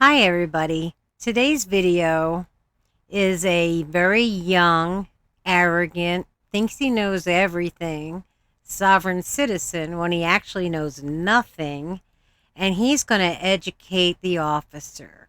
Hi everybody. Today's video is a very young, arrogant, thinks he knows everything, sovereign citizen when he actually knows nothing, and he's going to educate the officer.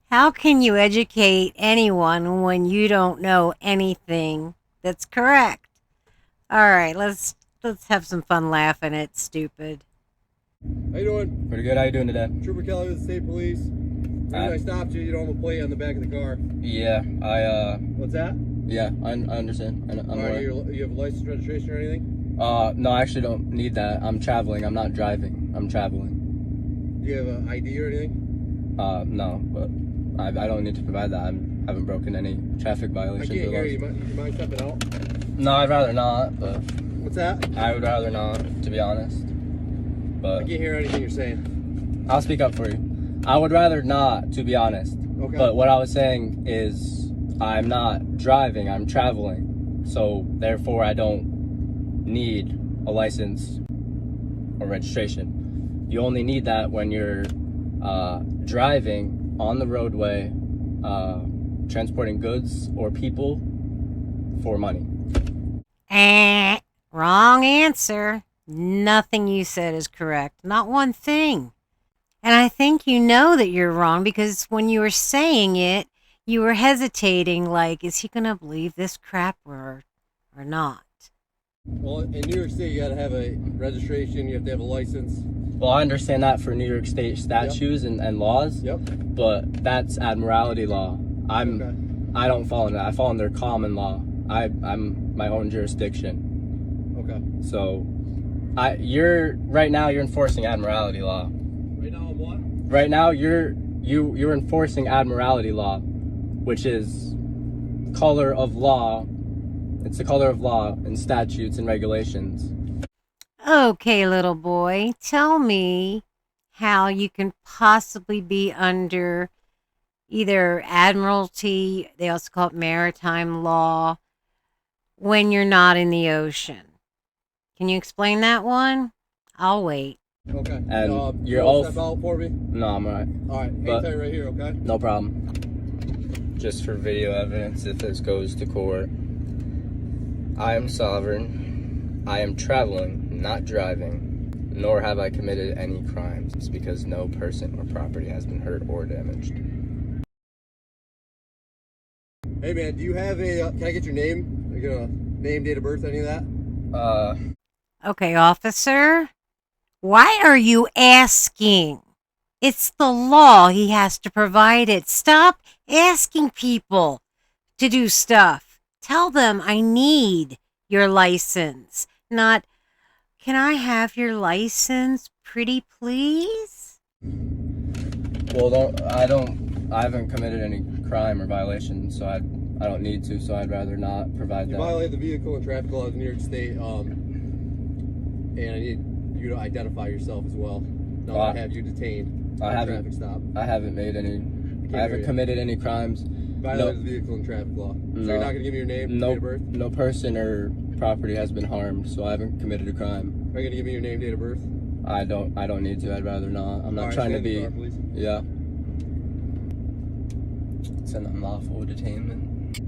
How can you educate anyone when you don't know anything that's correct? All right, let's have some fun laughing at stupid. How you doing? Pretty good. How you doing today? Trooper Kelly with the state police. The reason I stopped you, you don't have a plate on the back of the car. Yeah, What's that? yeah, I understand. I'm aware. You have a license, registration, or anything? No, I actually don't need that. I'm traveling. I'm not driving. I'm traveling. Do you have an ID or anything? No, but I don't need to provide that. I haven't broken any traffic violations. I can't hear you. You mind stepping out? No, I'd rather not, but... What's that? I would rather not, to be honest. But... I can't hear anything you're saying. I'll speak up for you. I would rather not, to be honest. Okay. But what I was saying is I'm not driving, I'm traveling. So therefore I don't need a license or registration. You only need that when you're driving on the roadway, transporting goods or people for money. Wrong answer. Nothing you said is correct. Not one thing. And I think you know that you're wrong because when you were saying it, you were hesitating like, is he going to believe this crap or not? Well, in New York State, you got to have a registration. You have to have a license. Well, I understand that for New York State statutes and laws. Yep. But that's Admiralty law. I don't fall under that. I fall under common law. I'm my own jurisdiction. Okay. So, right now you're enforcing Admiralty law. Right now, what? Right now you're enforcing Admiralty law, which is color of law. It's the color of law in statutes and regulations. Okay, little boy, tell me how you can possibly be under either Admiralty, they also call it maritime law, when you're not in the ocean. Can you explain that one? I'll wait. Okay. And you're all all step out for me. No, I'm alright. All right. Hang tight right here, okay? No problem. Just for video evidence, if this goes to court, I am sovereign. I am traveling, not driving, nor have I committed any crimes. It's because no person or property has been hurt or damaged. Hey man, do you have a? Can I get your name? Are you gonna name, date of birth, any of that? Okay, officer, why are you asking? It's the law. He has to provide it. Stop asking people to do stuff. Tell them I need your license. Not, can I have your license, pretty please? Well, I haven't committed any crime or violation, so I don't need to, so I'd rather not provide that. You violate the vehicle and traffic laws in New York State, and I need you to identify yourself as well. No, I have you detained. Traffic stop. I haven't committed any crimes. Violated the vehicle and traffic law. So you're not gonna give me your name, date of birth? No person or property has been harmed, so I haven't committed a crime. Are you gonna give me your name, date of birth? I don't need to. I'd rather not. I'm not trying to be. Car, please. Yeah. It's an unlawful detainment.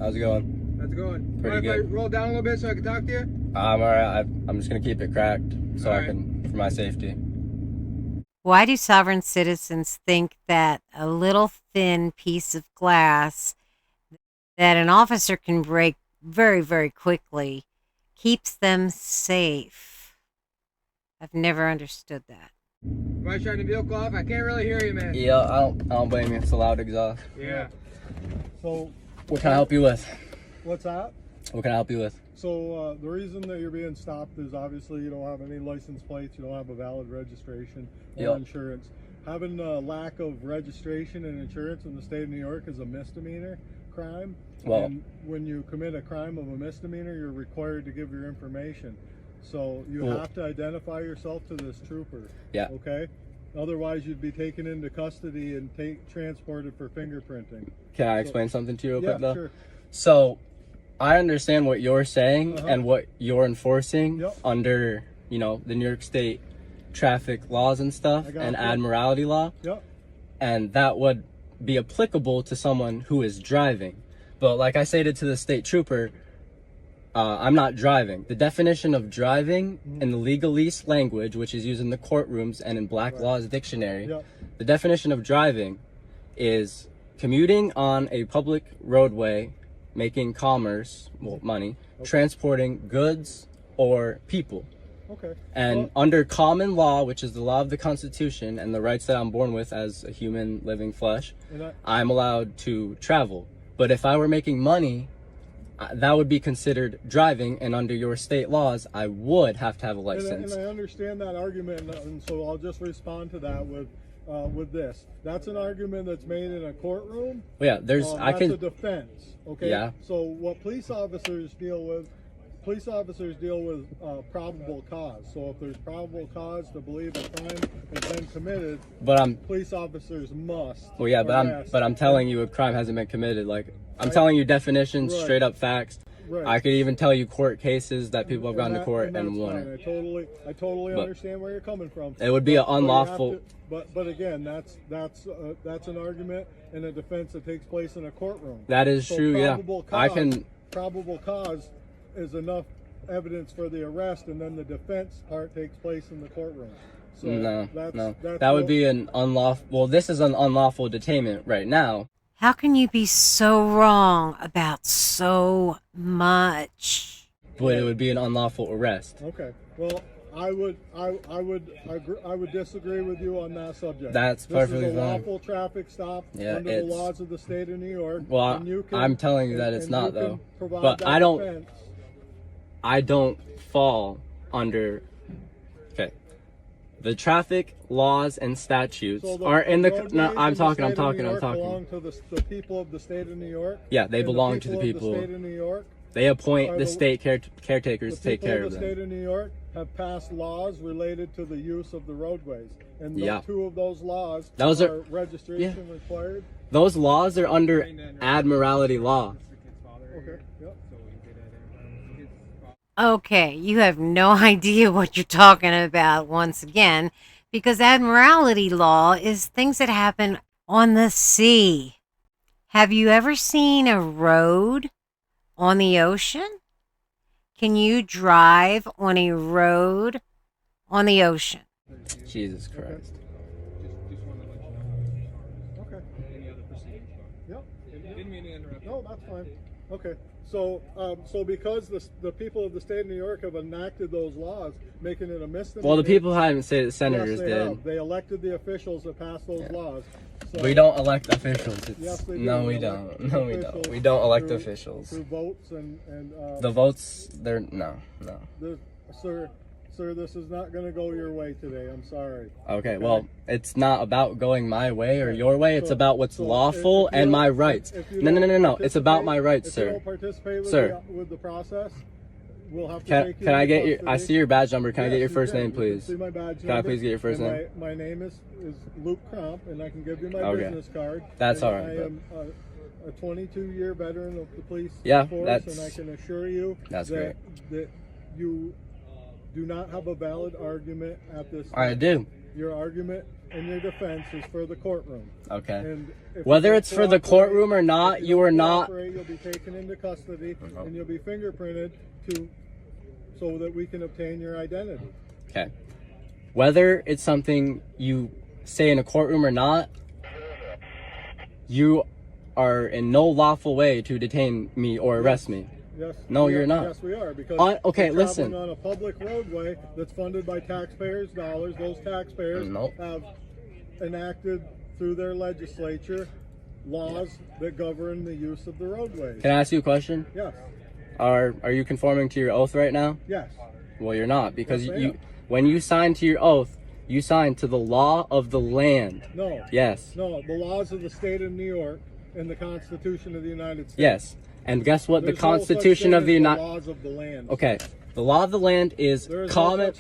How's it going? How's it going? Pretty Mind good. if I roll down a little bit so I can talk to you? I'm alright. I'm just gonna keep it cracked so All I right. can, for my safety. Why do sovereign citizens think that a little thin piece of glass that an officer can break very, very quickly keeps them safe? I've never understood that. Am I shutting the vehicle off? I can't really hear you, man. Yeah, I don't blame you. It's a loud exhaust. Yeah. So, What can I help you with? what's that? What can I help you with? So, the reason that you're being stopped is obviously you don't have any license plates, you don't have a valid registration or Yep. insurance. Having a lack of registration and insurance in the state of New York is a misdemeanor crime. Well- and when you commit a crime of a misdemeanor, you're required to give your information. So, you Well- have to identify yourself to this trooper. Yeah. Okay? Otherwise, you'd be taken into custody and transported for fingerprinting. Can I explain something to you real Yeah, quick though? sure. So, I understand what you're saying Uh-huh. and what you're enforcing Yep. under, the New York State traffic laws and stuff and Admiralty law. Yep. And that would be applicable to someone who is driving. But like I stated to the state trooper, I'm not driving. The definition of driving in the legalese language, which is used in the courtrooms and in Black Law's dictionary, the definition of driving is commuting on a public roadway, making commerce, well, money, transporting goods or people. Okay. And under common law, which is the law of the Constitution and the rights that I'm born with as a human living flesh, I'm allowed to travel. But if I were making money, that would be considered driving, and under your state laws, I would have to have a license. And I understand that argument, and so I'll just respond to that with this. That's an argument that's made in a courtroom. Well, yeah, there's that's a defense. Okay. Yeah. So what police officers deal with probable cause. So if there's probable cause to believe a crime has been committed, police officers must. Well, yeah, but I'm telling you a crime hasn't been committed. Like, I'm telling you definitions, straight up facts. Right. I could even tell you court cases that people have gone to court and won it. I totally understand where you're coming from. It would be an unlawful. But again, that's an argument and a defense that takes place in a courtroom. That is true. Yeah, probable cause is enough evidence for the arrest, and then the defense part takes place in the courtroom. So no, that would be an unlawful. Well, this is an unlawful detainment right now. How can you be so wrong about so much? But it would be an unlawful arrest. Okay. Well, I would disagree with you on that subject. That's perfectly fine. This is a lawful traffic stop under the laws of the state of New York. Well, I'm telling you that it's not, though. But I don't fall under. Okay. The traffic laws and statutes are in the. No, I'm talking. Belong to the people of the state of New York. Yeah, they belong to the people. The state of New York. They appoint the state caretakers to take care of them. The people of the state of New York have passed laws related to the use of the roadways, and two of those laws are registration required. Those laws are under Admiralty law. Okay. Yep. Okay, you have no idea what you're talking about once again, because Admiralty law is things that happen on the sea. Have you ever seen a road on the ocean? Can you drive on a road on the ocean? Jesus Christ. Okay. Yep. Didn't mean to interrupt. No, that's fine. Okay. So because the people of the state of New York have enacted those laws, making it a misdemeanor. Well, the people haven't said the senators did. They elected the officials that passed those laws. So, we don't elect officials. Yes, they do. No, we don't. No, we don't. We don't elect officials. Through votes and the votes, they're no. Sir, this is not going to go your way today. I'm sorry. Okay, well, it's not about going my way or your way. It's about what's lawful and my rights. No. It's about my rights, sir. If you don't participate with the process, we'll have to take you. Can I get your? I see your badge number. Can I get your first name, please? See my badge number. Can I please get your first name? My name is Luke Crump, and I can give you my business card. That's all right. I am a 22-year veteran of the police force, and I can assure you that you do not have a valid argument at this time. I do. Your argument and your defense is for the courtroom. Okay. And whether it's for the courtroom or not, you are not. You'll be taken into custody and you'll be fingerprinted so that we can obtain your identity. Okay. Whether it's something you say in a courtroom or not, you are in no lawful way to detain me or arrest me. Yes. No, you're not. Yes, we are. Because okay, we're listen. traveling on a public roadway that's funded by taxpayers' dollars. Those taxpayers have enacted through their legislature laws that govern the use of the roadways. Can I ask you a question? Yes. Are you conforming to your oath right now? Yes. Well, you're not, because when you sign to your oath, you sign to the law of the land. No. Yes. No, the laws of the state of New York and the Constitution of the United States. Yes. And guess what? The Constitution of the United States. Laws of the land. Okay. The law of the land is common.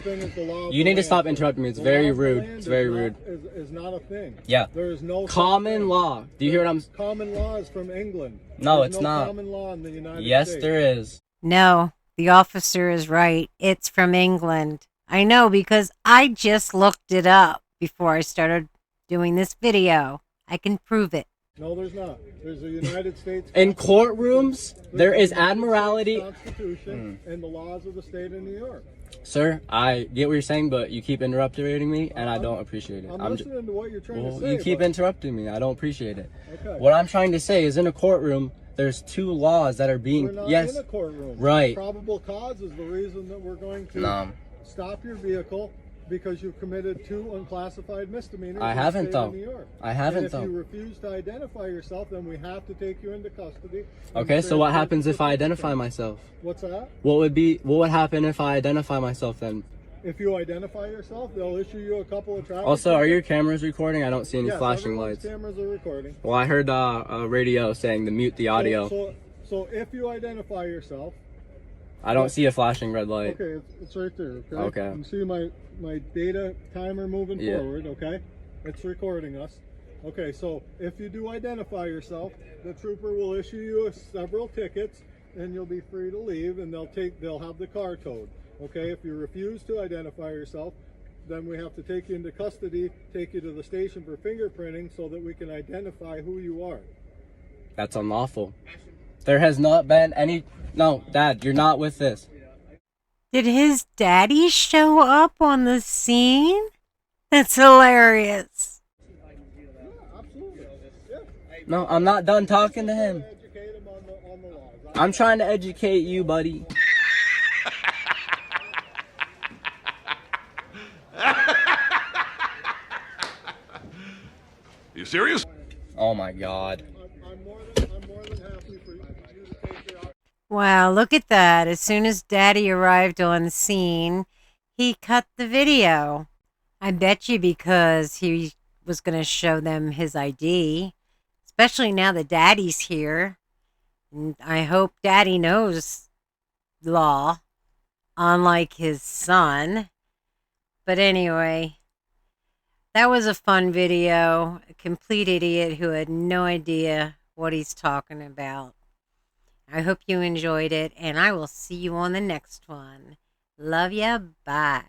You need to stop interrupting me. It's very rude. It's very rude. Is not a thing. Yeah. There is no common law. Do you hear what I'm saying? Common law is from England. No, it's not. Common law in the United States. Yes, there is. No, the officer is right. It's from England. I know, because I just looked it up before I started doing this video. I can prove it. No, there's not. There's a United States In courtrooms, there is Admiralty. Constitution and the laws of the state of New York. Sir, I get what you're saying, but you keep interrupting me, and I don't appreciate it. I'm listening to what you're trying to say. You keep interrupting me. I don't appreciate it. Okay. What I'm trying to say is, in a courtroom, there's two laws that are being... We're not yes, in a courtroom. right. Probable cause is the reason that we're going to stop your vehicle because you've committed 2 unclassified misdemeanors. I haven't, though. I haven't, though. If you refuse to identify yourself, then we have to take you into custody. Okay, so what happens if I identify myself? What's that? What would happen if I identify myself then? If you identify yourself, they'll issue you a couple of traffic Also, tickets. Are your cameras recording? I don't see any flashing lights. Cameras are recording. Well, I heard a radio saying to mute the audio. So if you identify yourself, I don't see a flashing red light. Okay, it's right there. Okay. Okay. You see my data timer moving forward. Okay, it's recording us. Okay, so if you do identify yourself, the trooper will issue you several tickets, and you'll be free to leave, and they'll have the car towed. Okay, if you refuse to identify yourself, then we have to take you into custody, take you to the station for fingerprinting so that we can identify who you are. That's unlawful. There has not been any... No, Dad, you're not with this. Did his daddy show up on the scene? That's hilarious. Yeah, absolutely. Yeah. No, I'm not done talking to him. Educate him on the laws. I'm trying to educate you, buddy. You serious? Oh my God. I'm more than happy for you to take your... Wow, look at that. As soon as Daddy arrived on the scene, he cut the video. I bet you because he was going to show them his ID, especially now that Daddy's here. And I hope Daddy knows law, unlike his son. But anyway, that was a fun video. A complete idiot who had no idea what he's talking about. I hope you enjoyed it, and I will see you on the next one. Love ya. Bye.